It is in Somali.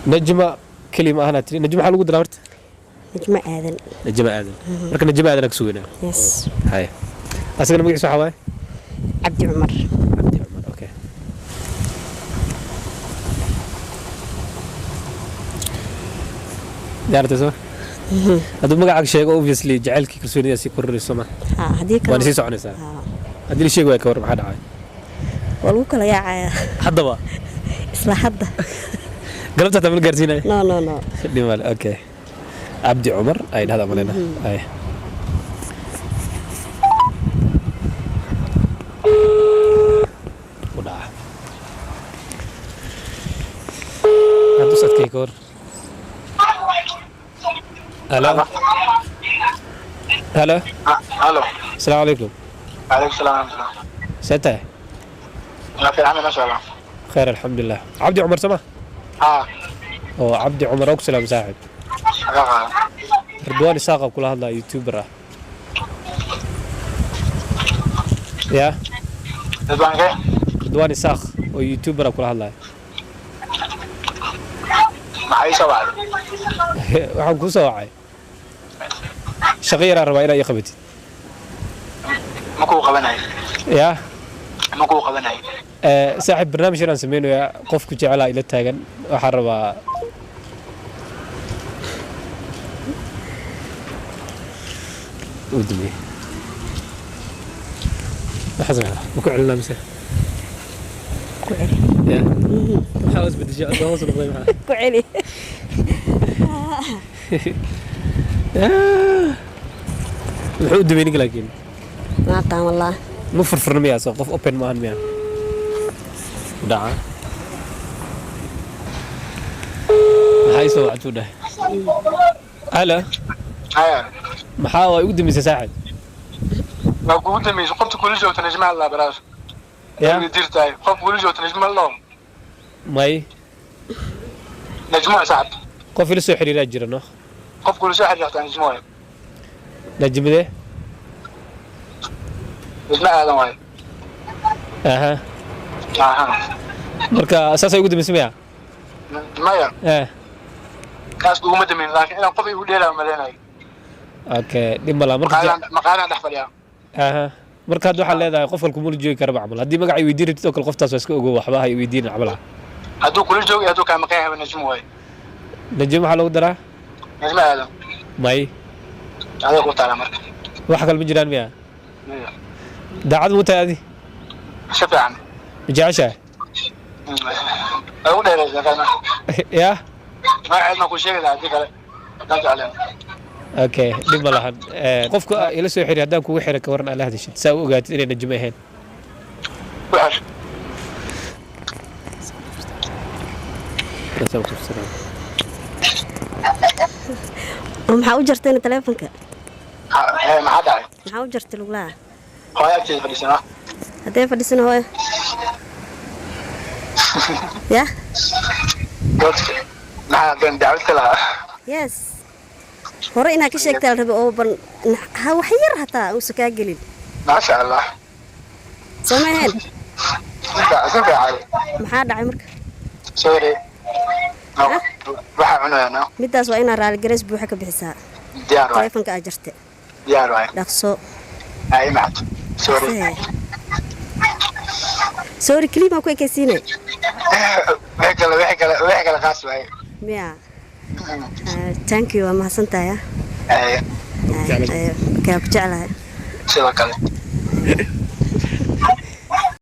نجمة كلمة أنا تري نجمة حلو قدرت نجمة آذن نجمة آذن لكن نجمة آذن أكسوينا يس هاي أسأل مقيس حواي عبد عمر عبد عمر أوكي دارت اسمه هذا مقعد شيء obviously جعلك كرسوني يسي كوري السما هذيك وأنا سيسو عنيسا هذا اللي شيء وياك ورم حدا عاي والله كلا يا حدا با إصلاح حدا قلبتها تعمل قرزينة لا دي مال أوكي عبد عمر أي هذا مالنا أي ودا هذا صوت كيكور هلا هلا الو السلام عليكم وعليكم السلام ورحمه الله ستة ما في عمل ما شاء الله خير الحمد لله عبد عمر سما أو عبد عمر أوكسلا مساعد رضوان ساقة كل هذا يوتيوبر يا رضوان كيف؟ رضوان ساق ويوتيوبر كل هذا maxay soo waxaan ku soo wacay shaqeeyar rabaa inay qabatid ma ku qabanay ya ma ku qabanay saaxib barnaamij aan sameeyay qofku jecel ila taagan waxa rabaa ودمي لحظة مكو علنا مسا كعلي يا حاوز بدي جاء ده وصل الضيمة كعلي الحود دمي نقول لكن ما قام والله مفرفر مياه سوقف أوبن مان مياه دعاء هاي سوعته ده هلا محاوى يقدم مساعد ما قلت ميز قمت كل شيء وتنجمع الله براس يا ديرتاي قف كل شيء وتنجمع الله ماي نجمع سعد قف لسه حريرات جرنا قف كل شيء حاجة نجمع نجم ده نجمع هذا واي اها marka asaas ay ugu dambeysay maya kaas ugu madamin laakiin inaan qof igu dheeraa maleenay okay dhimala marka maqaana dhax fadhiya aha marka had waxa leedahay qof walku mul joogi karba amal hadii magac ay weydiinayto kale qoftaas waa iska ogow waxba ay weydiin abala haduu kula joogi haduu ka maqayn haba najmo way najmo waxa lagu daraa najmo aadam may adiga ku taala marka waxa kale ma jiraan miya daacad mutaadi shafiican jacasha أقول له إذا كان يا ما عندنا كل شيء لا ذيك لا علينا أوكي دم الله قفك إلى سوي حري هداك وحري كورنا على هذا الشيء سووا قاعد إلى الجماهير وحش maxaa u jartayna taleefanka ما حدا عليه maxaa u jartay luglaha هاي أكتر فلسنا haddee fadhisana hooyo ya ما كان دعوت لها yes hore inaad ka sheegtaa la rabay oo ban wax yar hataa uusan kaa gelin ما شاء الله soo ma ahayn سوف عالي maxaa dhacay marka سوري waxaa cunaya no midaas waa inaad raali gareys buuxa ka bixisaa diyaar waay taleefanka aad jartay diyaar waay dhaqso ay macad sorry sorry klima ku ekaysiinay wax kale qaas waay miya thank you waa mahadsantahay ay ku jeclahay sidoo kale